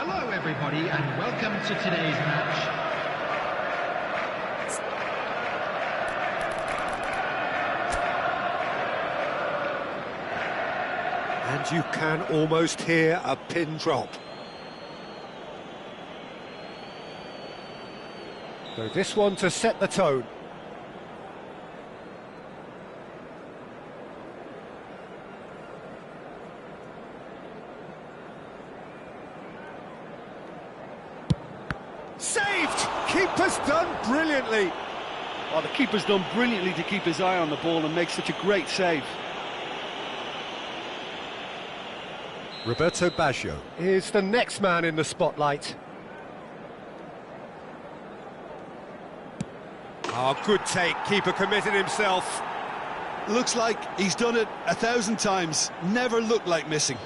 Hello everybody and welcome to today's match. And you can almost hear a pin drop. So this one to set the tone. Saved! Keeper's done brilliantly. Oh, the keeper's done brilliantly to keep his eye on the ball and make such a great save. Roberto Baggio is the next man in the spotlight. Oh, good take. Keeper committed himself. Looks like he's done it 1,000 times. Never looked like missing.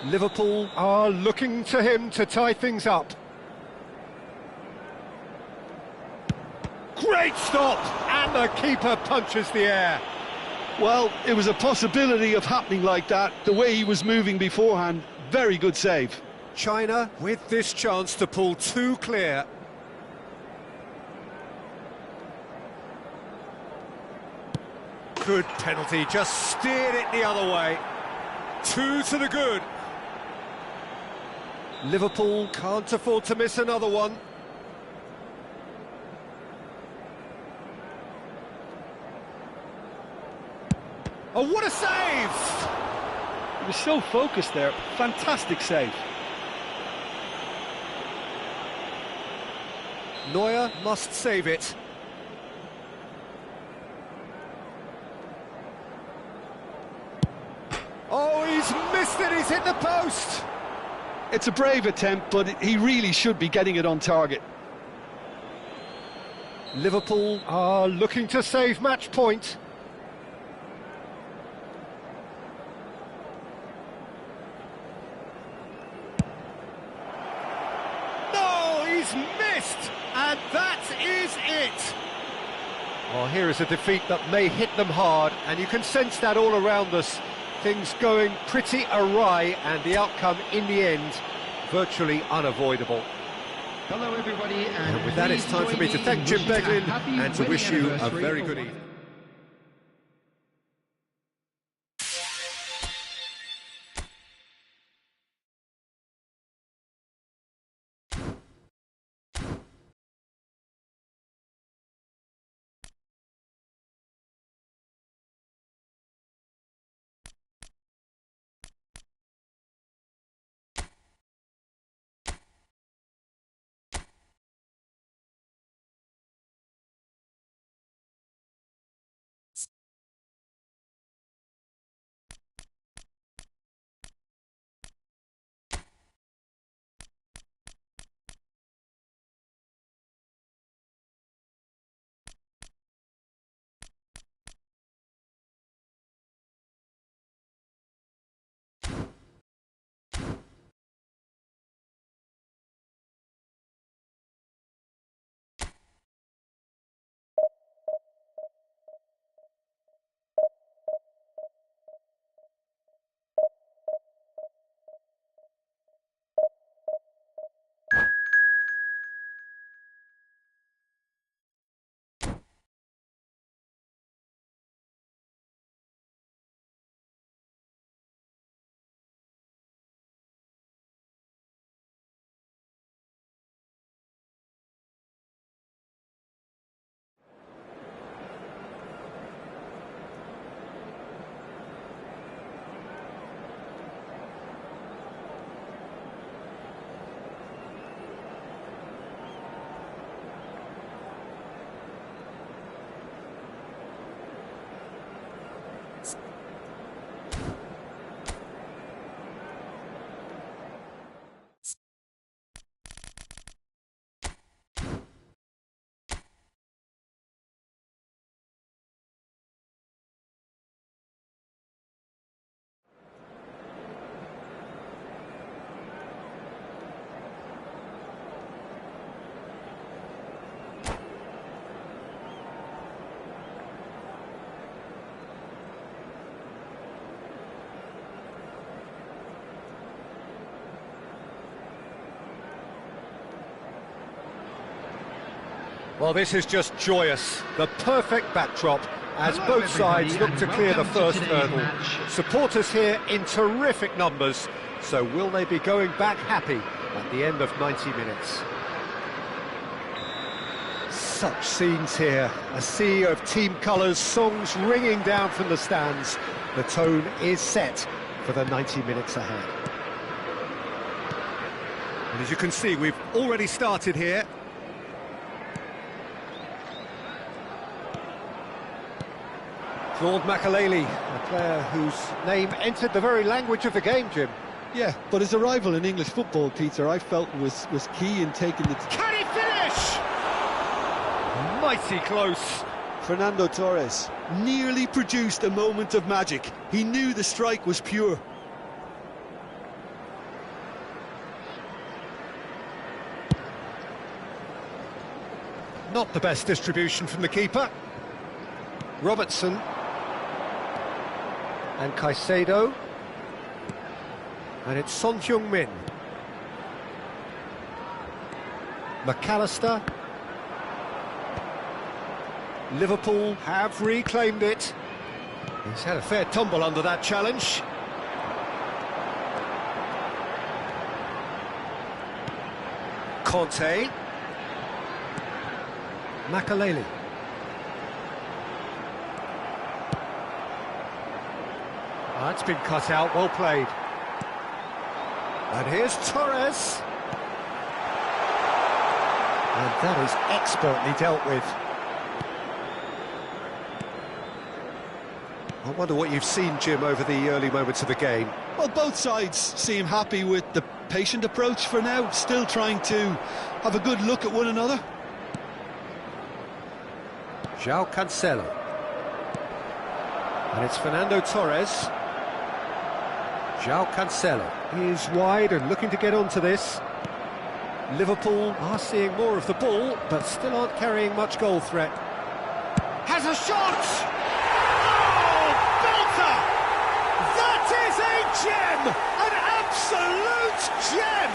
Liverpool are looking to him to tie things up. Great stop! And the keeper punches the air. Well, it was a possibility of happening like that. The way he was moving beforehand, very good save. China with this chance to pull two clear. Good penalty, just steered it the other way. Two to the good. Liverpool can't afford to miss another one. Oh, what a save! He was so focused there. Fantastic save. Neuer must save it. Oh, he's missed it, he's hit the post! It's a brave attempt, but he really should be getting it on target. Liverpool are looking to save match point. No, he's missed! And that is it! Well, here is a defeat that may hit them hard, and you can sense that all around us. Things going pretty awry, and the outcome in the end virtually unavoidable. Hello everybody And with that, it's time for me to thank Jim Beglin and to wish you a very good evening. Well, this is just joyous. The perfect backdrop as Hello, both sides look everybody, to and clear the welcome to first today's hurdle. match. Supporters here in terrific numbers, so will they be going back happy at the end of 90 minutes? Such scenes here, a sea of team colours, songs ringing down from the stands. The tone is set for the 90 minutes ahead. And as you can see, we've already started here. Claude Makaleli, a player whose name entered the very language of the game, Jim. Yeah, but his arrival in English football, Peter, I felt was key in taking the... Can he finish? Mighty close. Fernando Torres nearly produced a moment of magic. He knew the strike was pure. Not the best distribution from the keeper. Robertson. And Caicedo. And it's Son Heung-min. McAllister. Liverpool have reclaimed it. He's had a fair tumble under that challenge. Conte. Makaleli. That's been cut out, well played. And here's Torres. And that is expertly dealt with. I wonder what you've seen, Jim, over the early moments of the game. Well, both sides seem happy with the patient approach for now, still trying to have a good look at one another. João Cancelo. And it's Fernando Torres. João Cancelo. He is wide and looking to get onto this. Liverpool are seeing more of the ball, but still aren't carrying much goal threat. Has a shot! Oh, belter! That is a gem! An absolute gem!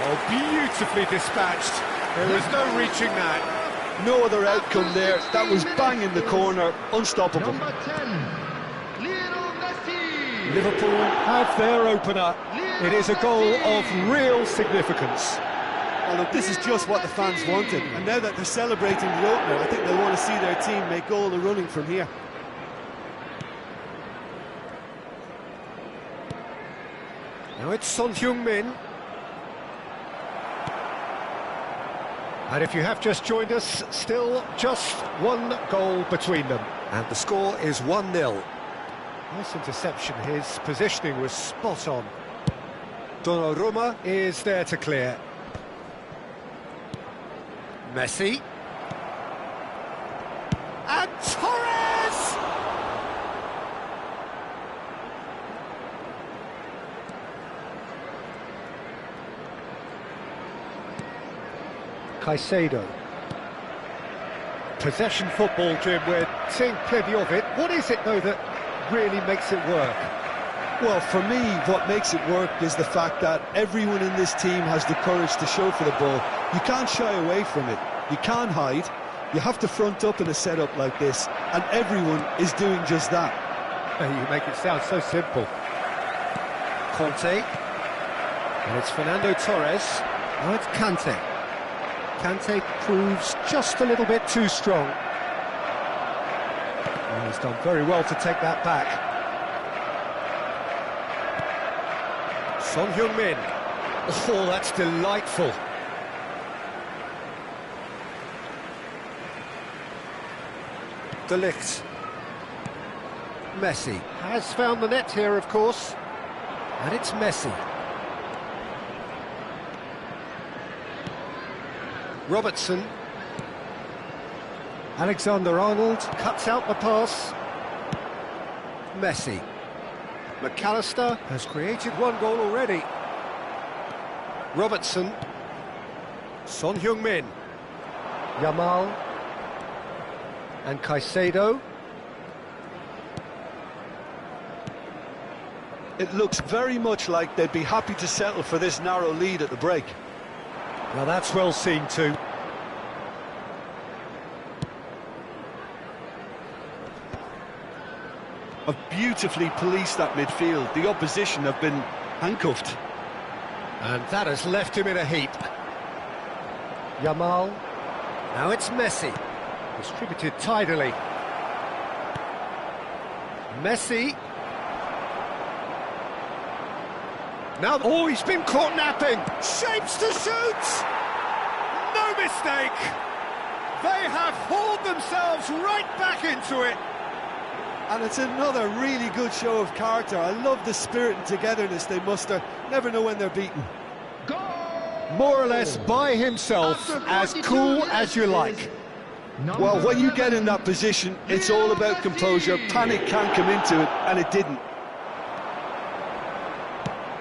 Oh, beautifully dispatched. There was no reaching that. No other outcome there. That was bang in the corner, unstoppable. Number 10, Lionel Messi. Liverpool have their opener. It is a goal of real significance. Well, look, this is just what the fans wanted. And now that they're celebrating the opener, I think they want to see their team make all the running from here. Now it's Son Heung-min. And if you have just joined us, still just one goal between them. And the score is 1-0. Nice interception, his positioning was spot on. Donnarumma is there to clear. Messi. And Torres! Caicedo. Possession football, Jim, we're seeing plenty of it. What is it, though, that really makes it work? Well, for me, what makes it work is the fact that everyone in this team has the courage to show for the ball. You can't shy away from it. You can't hide. You have to front up in a setup like this, and everyone is doing just that. You make it sound so simple. Conte. And it's Fernando Torres. Now it's Kante. Kante proves just a little bit too strong. And he's done very well to take that back. Son Heung-min. Oh, that's delightful. De Ligt. Messi has found the net here, of course. And it's Messi. Robertson. Alexander-Arnold cuts out the pass. Messi. McAllister has created one goal already. Robertson. Son Heung-min. Yamal. And Caicedo. It looks very much like they'd be happy to settle for this narrow lead at the break. Well, that's well seen too. Have beautifully policed that midfield. The opposition have been handcuffed. And that has left him in a heap. Yamal. Now it's Messi. Distributed tidily. Messi. Now, oh, he's been caught napping. Shapes to shoot. No mistake. They have hauled themselves right back into it. And it's another really good show of character. I love the spirit and togetherness they muster. Never know when they're beaten. Goal! More or less by himself, as cool as you like. Well, when you get in that position, it's all about composure. Panic can't come into it, and it didn't.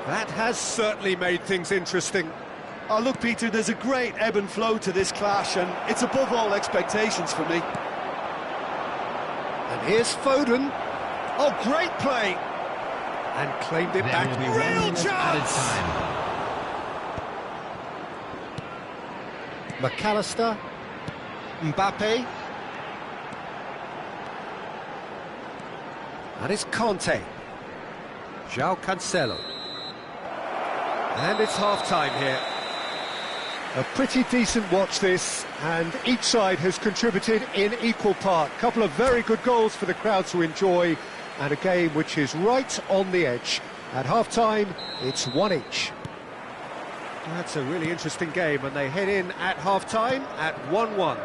That has certainly made things interesting. Oh, look, Peter, there's a great ebb and flow to this clash, and it's above all expectations for me. And here's Foden. Oh, great play! And claimed it back. Real chance! McAllister. Mbappe. And it's Conte. João Cancelo. And it's half-time here. A pretty decent watch this, and each side has contributed in equal part. A couple of very good goals for the crowd to enjoy, and a game which is right on the edge. At half-time, it's 1 each. That's a really interesting game, and they head in at half-time at 1-1.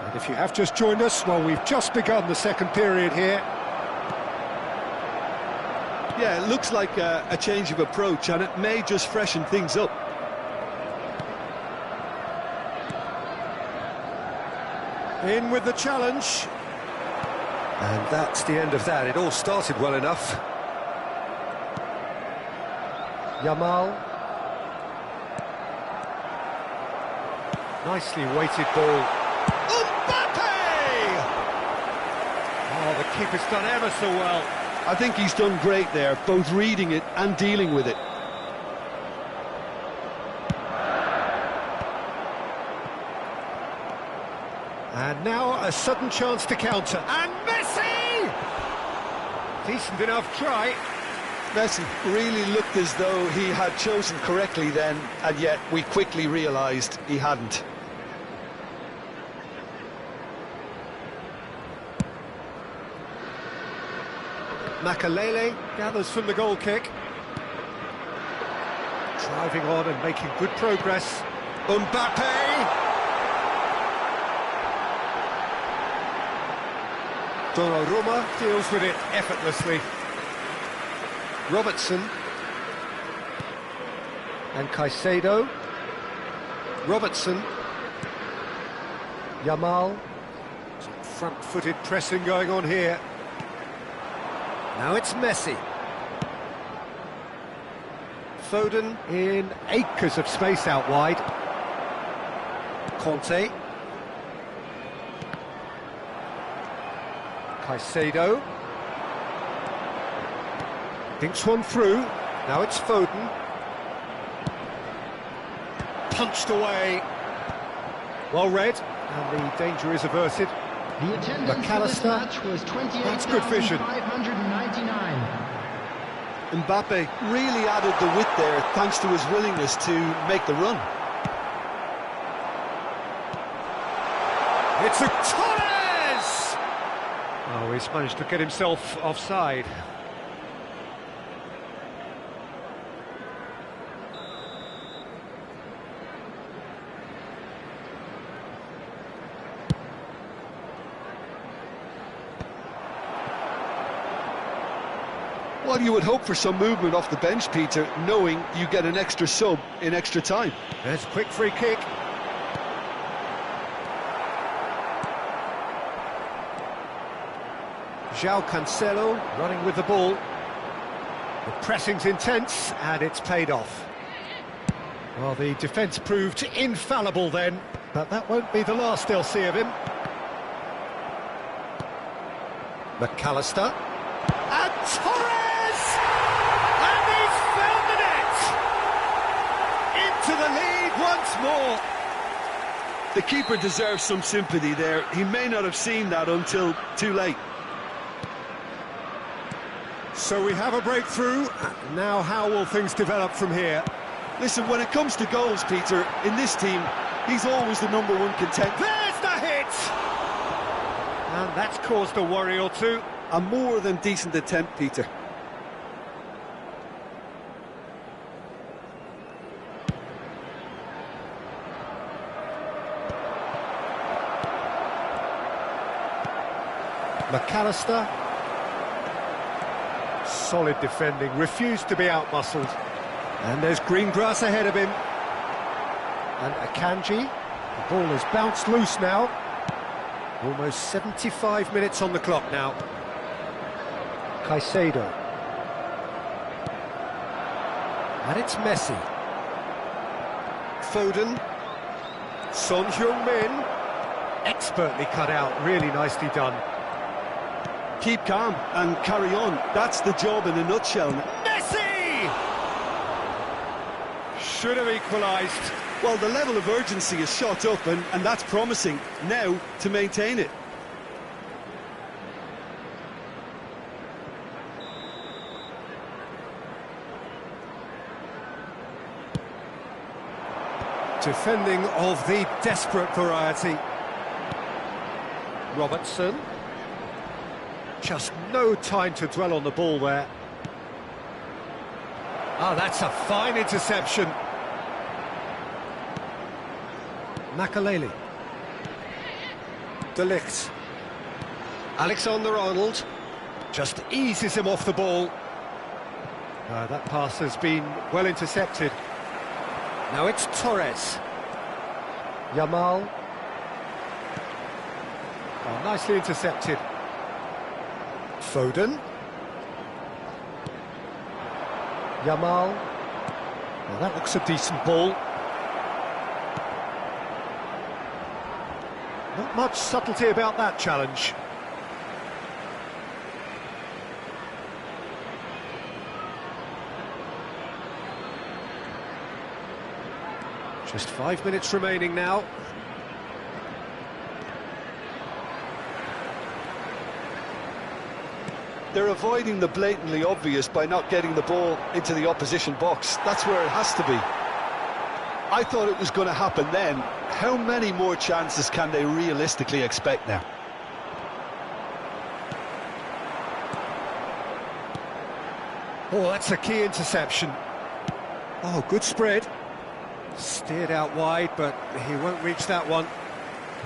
And if you have just joined us, well, we've just begun the second period here. Yeah, it looks like a change of approach, and it may just freshen things up. In with the challenge. And that's the end of that. It all started well enough. Yamal. Nicely weighted ball. Mbappe! Oh, the keeper's done ever so well. I think he's done great there, both reading it and dealing with it. And now a sudden chance to counter. And Messi! Decent enough try. Messi really looked as though he had chosen correctly then, and yet we quickly realised he hadn't. Makalele gathers from the goal kick. Driving on and making good progress. Mbappe! Donnarumma deals with it effortlessly. Robertson. And Caicedo. Robertson. Yamal. Some front-footed pressing going on here. Now it's Messi. Foden in acres of space out wide. Conte. Caicedo. Dinks one through. Now it's Foden. Punched away. Well read, and the danger is averted. The attendance for this match was 28,599. Mbappe really added the width there thanks to his willingness to make the run. It's a Torres! Oh, he's managed to get himself offside. Well, you would hope for some movement off the bench, Peter, knowing you get an extra sub in extra time. There's a quick free kick. João Cancelo running with the ball. The pressing's intense, and it's paid off. Well, the defence proved infallible then, but that won't be the last they'll see of him. McAllister. And Torres! And he's found the net! In to the lead once more. The keeper deserves some sympathy there. He may not have seen that until too late. So we have a breakthrough. Now how will things develop from here? Listen, when it comes to goals, Peter, in this team, he's always the #1 contender. There's the hit! And that's caused a worry or two. A more than decent attempt, Peter. McAllister. Solid defending, refused to be outmuscled. And there's green grass ahead of him. And Akanji. The ball has bounced loose now. Almost 75 minutes on the clock now. Caicedo. And it's Messi. Foden. Son Heung-min. Expertly cut out, really nicely done. Keep calm and carry on. That's the job in a nutshell. Messi! Should have equalised. Well, the level of urgency is shot up, and that's promising. Now to maintain it. Defending of the desperate variety. Robertson. Just no time to dwell on the ball there. Ah, that's a fine interception. Makaleli. De Ligt. Alexander-Arnold just eases him off the ball. That pass has been well intercepted. Now it's Torres. Yamal. Oh, nicely intercepted. Foden. Yamal. Well, that looks a decent ball. Not much subtlety about that challenge. Just 5 minutes remaining now. They're avoiding the blatantly obvious by not getting the ball into the opposition box. That's where it has to be. I thought it was going to happen then. How many more chances can they realistically expect now? Oh, that's a key interception. Oh, good spread. Steered out wide, but he won't reach that one.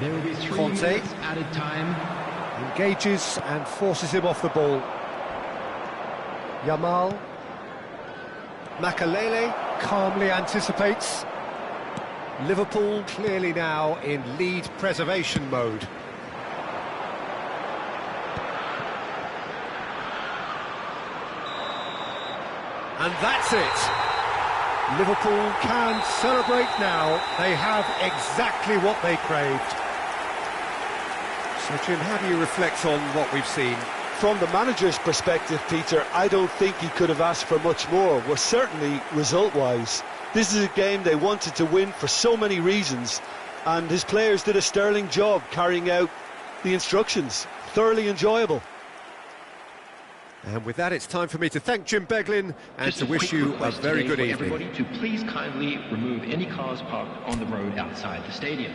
There will be 3 Conte minutes added time. Engages and forces him off the ball. Yamal. Makaleli Calmly anticipates. Liverpool clearly now in lead preservation mode. And that's it. Liverpool can celebrate now. They have exactly what they craved. So, Jim, how do you reflect on what we've seen? From the manager's perspective, Peter, I don't think he could have asked for much more. Well, certainly result-wise. This is a game they wanted to win for so many reasons, and his players did a sterling job carrying out the instructions. Thoroughly enjoyable. And with that, it's time for me to thank Jim Beglin and to wish you a very good evening. Everybody to please kindly remove any cars parked on the road outside the stadium.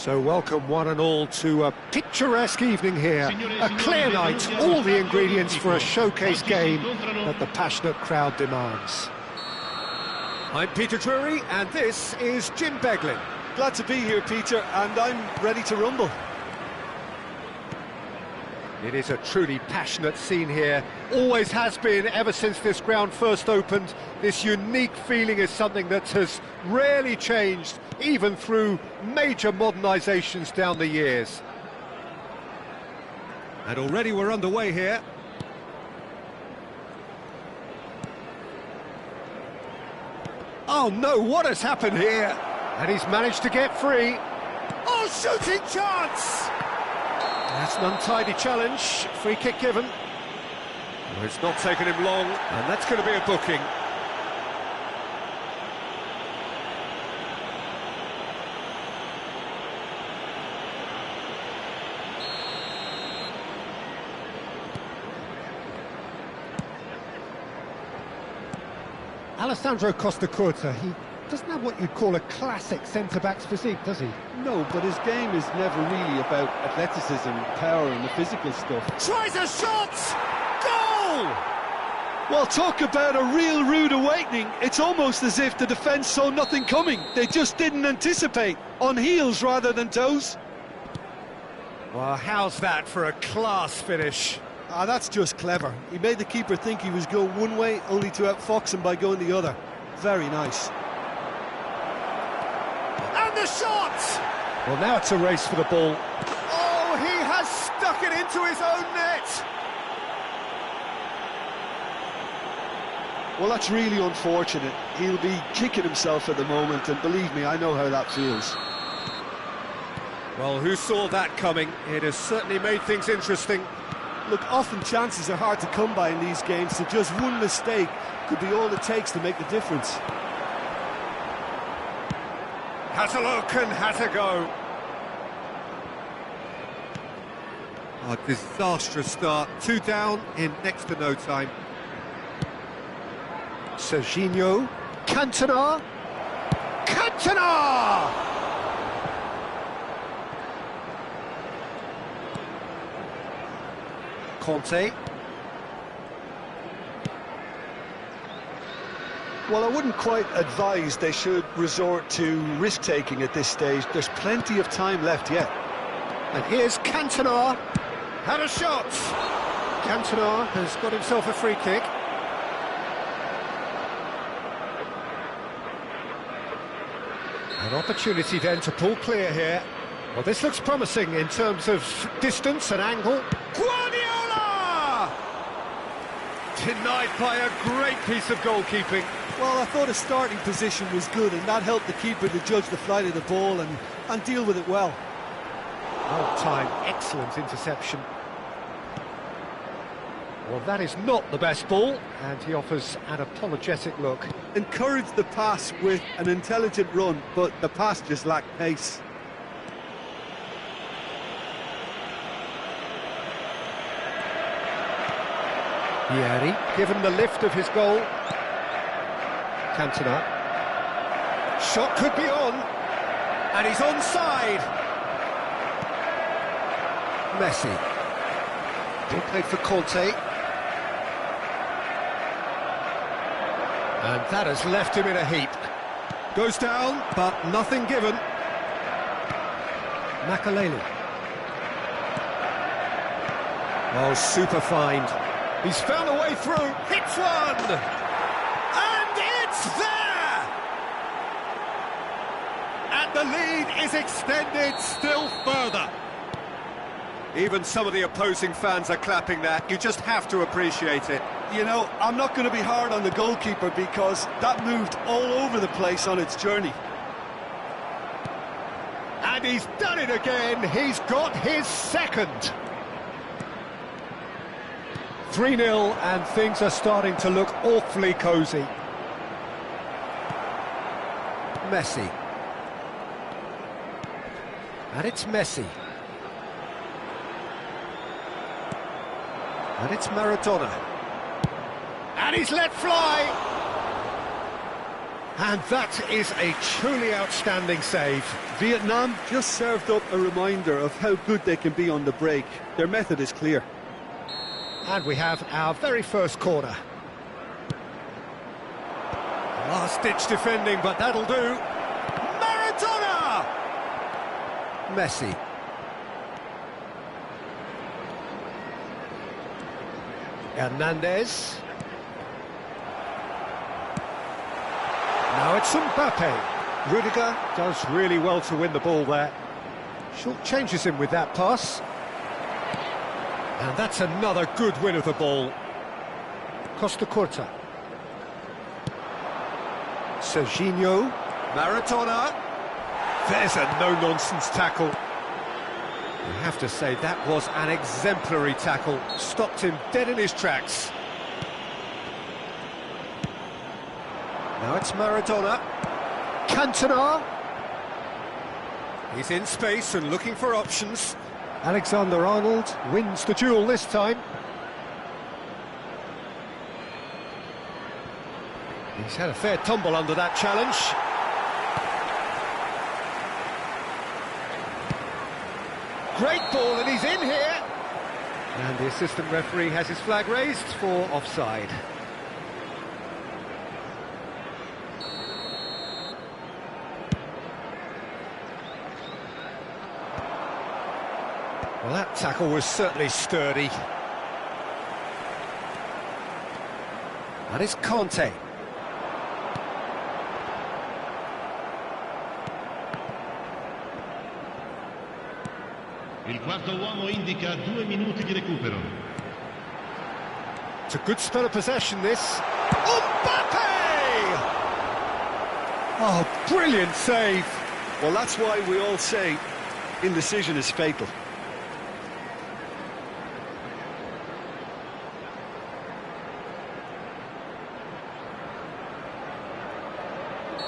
So welcome one and all to a picturesque evening here, a clear night, all the ingredients for a showcase game that the passionate crowd demands. I'm Peter Drury and this is Jim Beglin. Glad to be here, Peter, and I'm ready to rumble. It is a truly passionate scene here, always has been ever since this ground first opened. This unique feeling is something that has rarely changed, even through major modernisations down the years. And already we're underway here. Oh no, what has happened here? And he's managed to get free. Oh, shooting chance! That's an untidy challenge, free kick given. Well, it's not taken him long, and that's going to be a booking. Alessandro Costa Curta, he doesn't have what you'd call a classic centre-back's physique, does he? No, but his game is never really about athleticism, power and the physical stuff. Tries a shot! Goal! Well, talk about a real rude awakening. It's almost as if the defence saw nothing coming. They just didn't anticipate. On heels rather than toes. Well, how's that for a class finish? Ah, that's just clever. He made the keeper think he was going one way, only to outfox him by going the other. Very nice. And the shot! Well, now it's a race for the ball. Oh, he has stuck it into his own net! Well, that's really unfortunate. He'll be kicking himself at the moment, and believe me, I know how that feels. Well, who saw that coming? It has certainly made things interesting. Look, often chances are hard to come by in these games, so just one mistake could be all it takes to make the difference. Has a look and has a go. A disastrous start. 2 down in next to no time. Serginho, Cantona, Cantona! Conte. Well, I wouldn't quite advise they should resort to risk-taking at this stage. There's plenty of time left yet. And here's Cantona. Had a shot! Cantona has got himself a free kick. An opportunity then to pull clear here. Well, this looks promising in terms of distance and angle. Guardiola! Denied by a great piece of goalkeeping. Well, I thought his starting position was good, and that helped the keeper to judge the flight of the ball and deal with it well. Well timed, excellent interception. Well, that is not the best ball, and he offers an apologetic look. Encouraged the pass with an intelligent run, but the pass just lacked pace. Vieri, given the lift of his goal. Cantona. Shot could be on, and he's onside. Messi. Ball played for Conte. And that has left him in a heap. Goes down, but nothing given. Makaleli. Oh, super find. He's found a way through, hits one! And it's there! And the lead is extended still further. Even some of the opposing fans are clapping that. You just have to appreciate it. You know, I'm not going to be hard on the goalkeeper because that moved all over the place on its journey. And he's done it again. He's got his second. 3-0, and things are starting to look awfully cosy. Messi. And it's Messi. And it's Maradona. And he's let fly. And that is a truly outstanding save. Vietnam just served up a reminder of how good they can be on the break. Their method is clear. And we have our very first corner. Last-ditch defending, but that'll do. Maradona! Messi. Hernandez. Now it's Mbappe. Rudiger does really well to win the ball there. Short changes him with that pass. And that's another good win of the ball. Costa Curta. Serginho. Maradona. There's a no-nonsense tackle. You have to say that was an exemplary tackle. Stopped him dead in his tracks. Now it's Maradona. Cantona. He's in space and looking for options. Alexander-Arnold wins the duel this time. He's had a fair tumble under that challenge. Great ball, and he's in here. And the assistant referee has his flag raised for offside. Well, that tackle was certainly sturdy. And it's Conte. Il quarto uomo indica 2 minuti di recupero. It's a good spell of possession, this. Mbappe! Oh, brilliant save. Well, that's why we all say indecision is fatal.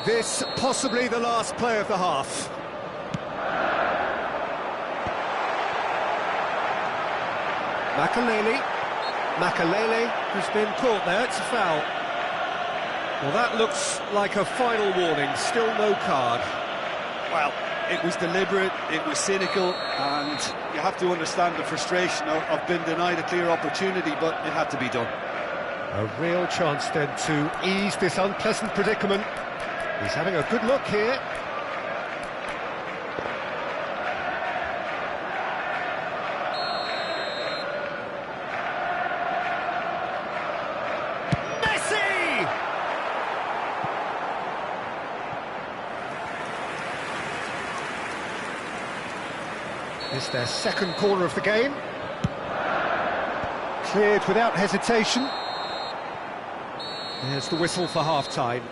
This possibly the last play of the half. Makalele has been caught there, it's a foul. Well, that looks like a final warning, still no card. Well, it was deliberate, it was cynical, and you have to understand the frustration of being denied a clear opportunity, but it had to be done. A real chance then to ease this unpleasant predicament. He's having a good look here. Messi! It's their second corner of the game. Cleared without hesitation. There's the whistle for half-time.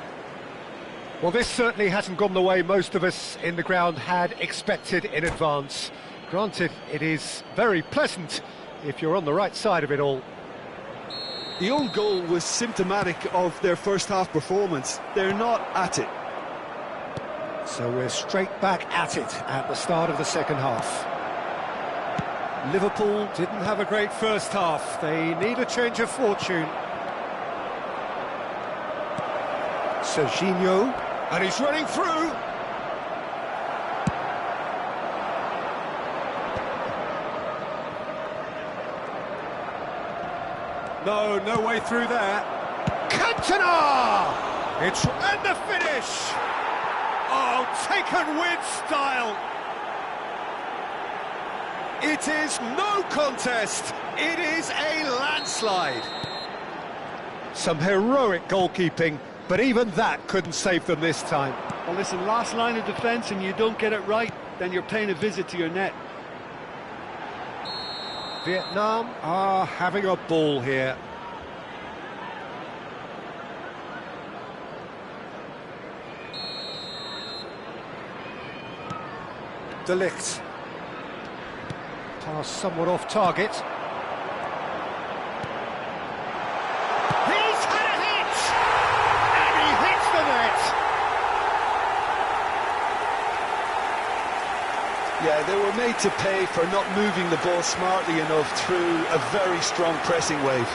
Well, this certainly hasn't gone the way most of us in the ground had expected in advance. Granted, it is very pleasant if you're on the right side of it all. The own goal was symptomatic of their first half performance. They're not at it. So we're straight back at it at the start of the second half. Liverpool didn't have a great first half. They need a change of fortune. Serginho, and he's running through. No way through there. Cantona! And the finish! Oh, taken with style. It is no contest. It is a landslide. Some heroic goalkeeping, but even that couldn't save them this time. Well, listen, last line of defence and you don't get it right, then you're paying a visit to your net. Vietnam are having a ball here. De Ligt. Pass somewhat off target. He's had a hit! And he hits the net! Yeah, they were made to pay for not moving the ball smartly enough through a very strong pressing wave.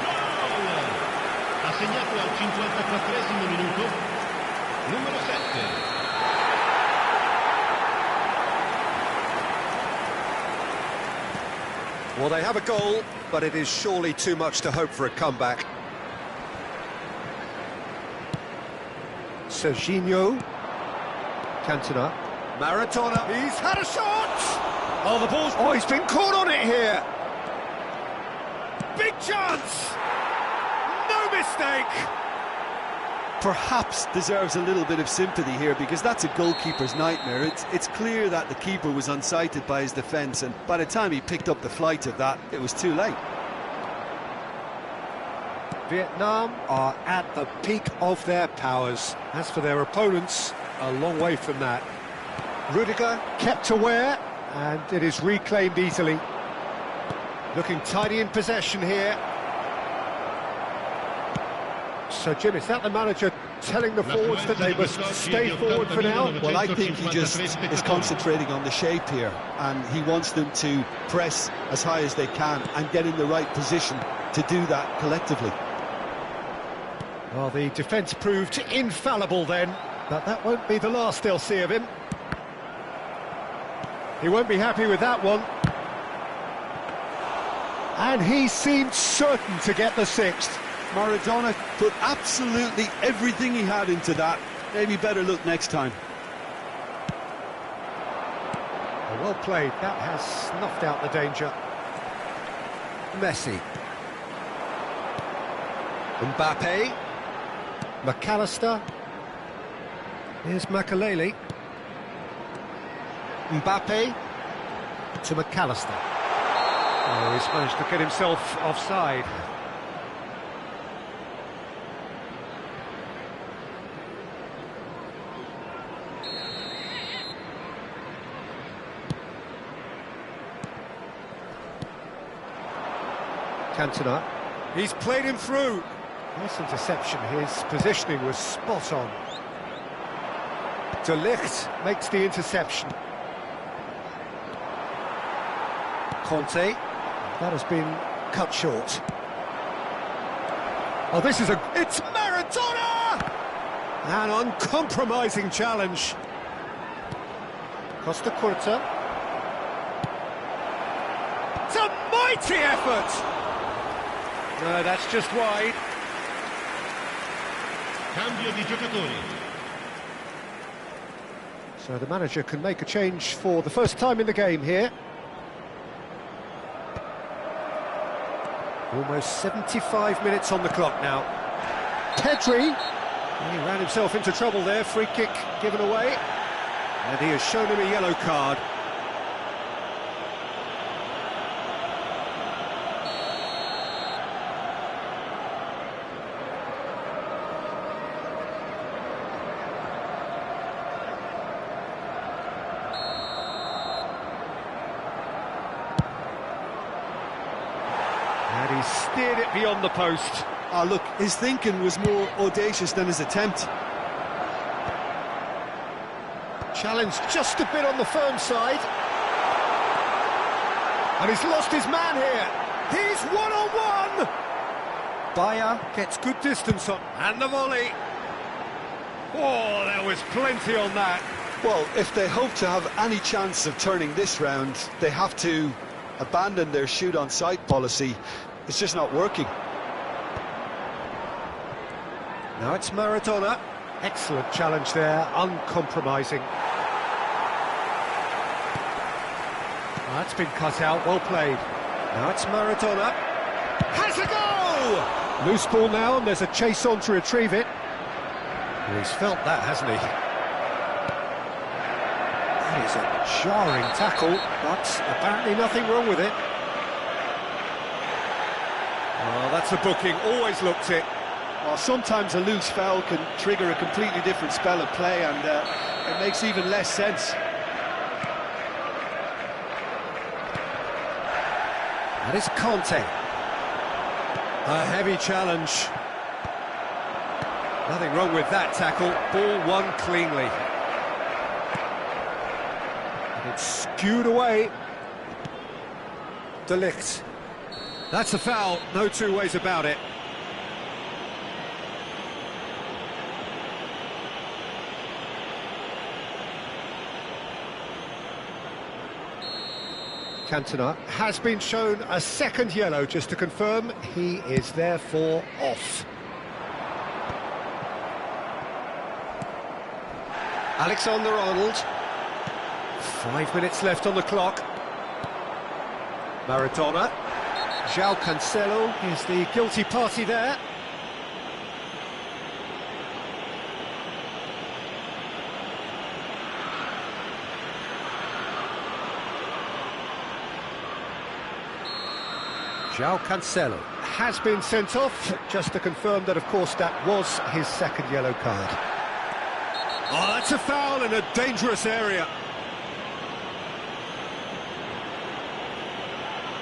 Gol! Ha segnato al 54esimo minuto, numero 7. Well, they have a goal, but it is surely too much to hope for a comeback. Serginho. Cantona. Maradona. He's had a shot! Oh, the ball's... Oh, he's been caught on it here! Big chance! No mistake! Perhaps deserves a little bit of sympathy here, because that's a goalkeeper's nightmare. It's clear that the keeper was unsighted by his defence, and by the time he picked up the flight of that, it was too late. Vietnam are at the peak of their powers. As for their opponents, a long way from that. Rudiger kept aware, and it is reclaimed easily. Looking tidy in possession here. So, Jim, is that the manager telling the forwards that they must stay forward for now? Well, I think he just is concentrating on the shape here, and he wants them to press as high as they can and get in the right position to do that collectively. Well, the defence proved infallible then, but that won't be the last they'll see of him. He won't be happy with that one. And he seemed certain to get the sixth. Maradona put absolutely everything he had into that. Maybe better look next time. Well played, that has snuffed out the danger. Messi. Mbappe. McAllister. Here's Makaleli. Mbappe to McAllister. Oh, he's managed to get himself offside. Cantona. He's played him through. Nice interception, his positioning was spot on. De Ligt makes the interception. Conte. That has been cut short. Oh, this is it's Maradona! An uncompromising challenge. Costa Curta. It's a mighty effort! No, that's just wide. Cambio di giocatori. So the manager can make a change for the first time in the game here. Almost 75 minutes on the clock now. Pedri. He ran himself into trouble there. Free kick given away. And he has shown him a yellow card. And he steered it beyond the post. Ah, look, his thinking was more audacious than his attempt. Challenged just a bit on the firm side. And he's lost his man here. He's one-on-one! Bayer gets good distance on. And the volley. Oh, there was plenty on that. Well, if they hope to have any chance of turning this round, they have to abandon their shoot-on-sight policy. It's just not working. Now it's Maradona. Excellent challenge there, uncompromising. That's been cut out, well played. Now it's Maradona. Has a go! Loose ball now, and there's a chase on to retrieve it. Well, he's felt that, hasn't he? That is a jarring tackle, but apparently nothing wrong with it. Oh, that's a booking, always looked it. Well, sometimes a loose foul can trigger a completely different spell of play, and it makes even less sense. That is Conte. A heavy challenge. Nothing wrong with that tackle. Ball won cleanly. And it's skewed away. De Ligt. That's a foul, no two ways about it. Cantona has been shown a second yellow, just to confirm. He is therefore off. Alexander-Arnold. 5 minutes left on the clock. Maradona. João Cancelo is the guilty party there. João Cancelo has been sent off, just to confirm that, of course, that was his second yellow card. Oh, that's a foul in a dangerous area.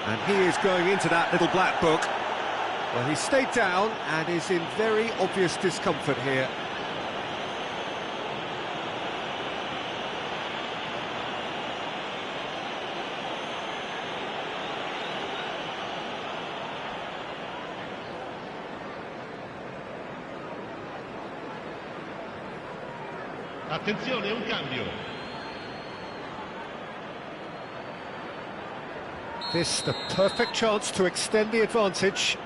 And he is going into that little black book. Well, he stayed down and is in very obvious discomfort here. Attenzione, un cambio. This the perfect chance to extend the advantage.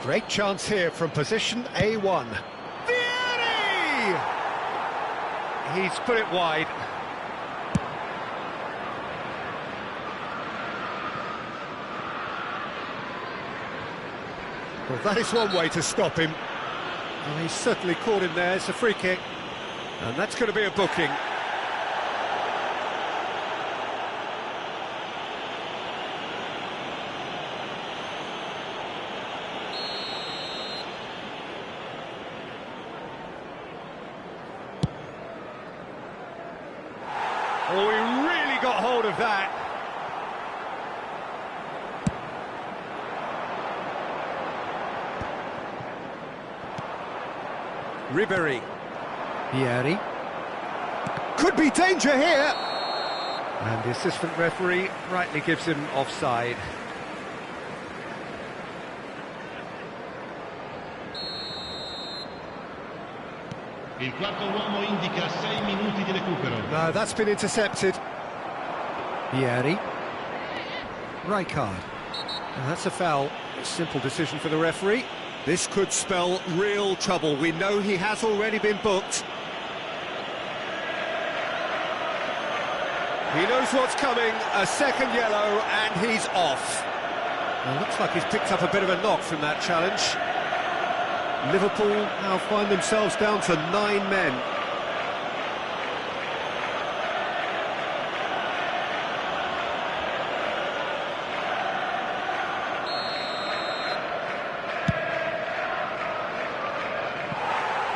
Great chance here from position A1. Vieri! He's put it wide. Well, that is one way to stop him. Well, he's certainly caught him there. It's a free kick. And that's going to be a booking. Oh, he really got hold of that. Ribéry. Vieri. Could be danger here. And the assistant referee rightly gives him offside. Il quarto uomo indica 6 minuti di recupero. No, that's been intercepted. Vieri. Rijkaard. And that's a foul. A simple decision for the referee. This could spell real trouble. We know he has already been booked. He knows what's coming. A second yellow, and he's off. Well, looks like he's picked up a bit of a knock from that challenge. Liverpool now find themselves down to 9 men.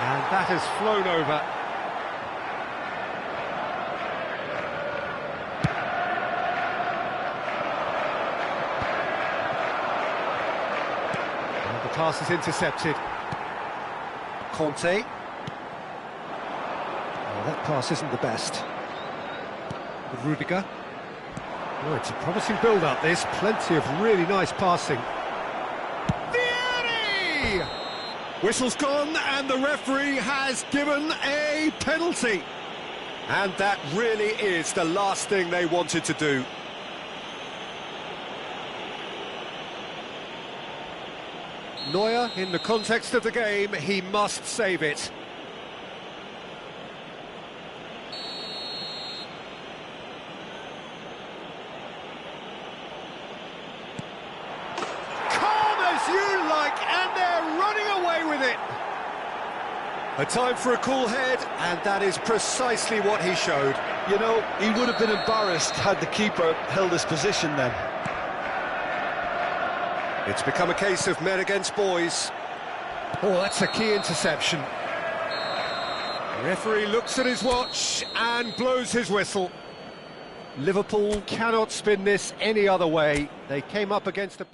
And that has flown over. And the pass is intercepted. Conte. Oh, that pass isn't the best. Rudiger. Oh, it's a promising build-up, this. Plenty of really nice passing. Vieri! Whistle's gone, and the referee has given a penalty. And that really is the last thing they wanted to do. Neuer, in the context of the game, he must save it. Calm as you like, and they're running away with it. A time for a cool head, and that is precisely what he showed. You know, he would have been embarrassed had the keeper held his position then. It's become a case of men against boys. Oh, that's a key interception. The referee looks at his watch and blows his whistle. Liverpool cannot spin this any other way. They came up against a...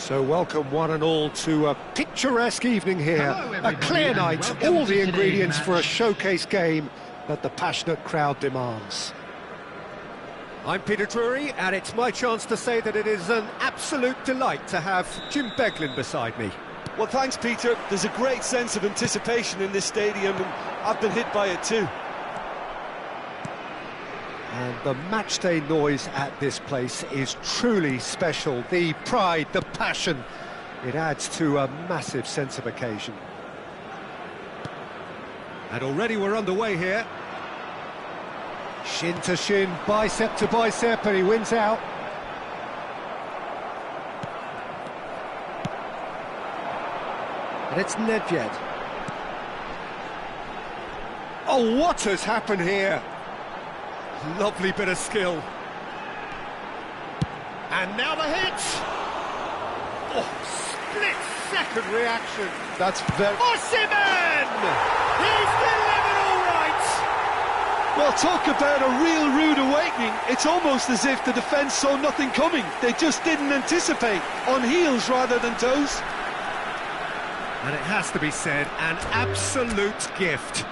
So welcome one and all to a picturesque evening here, a clear night, all the ingredients for a showcase game that the passionate crowd demands. I'm Peter Drury, and it's my chance to say that it is an absolute delight to have Jim Beglin beside me. Well, thanks, Peter. There's a great sense of anticipation in this stadium, and I've been hit by it too. And the matchday noise at this place is truly special. The pride, the passion, it adds to a massive sense of occasion. And already we're underway here. Shin to shin, bicep to bicep, and he wins out. And it's Nedved. Oh, what has happened here? Lovely bit of skill. And now the hit! Oh, split-second reaction. That's very... Osimhen! He's delivered all right! Well, talk about a real rude awakening. It's almost as if the defence saw nothing coming. They just didn't anticipate, on heels rather than toes. And it has to be said, an absolute gift.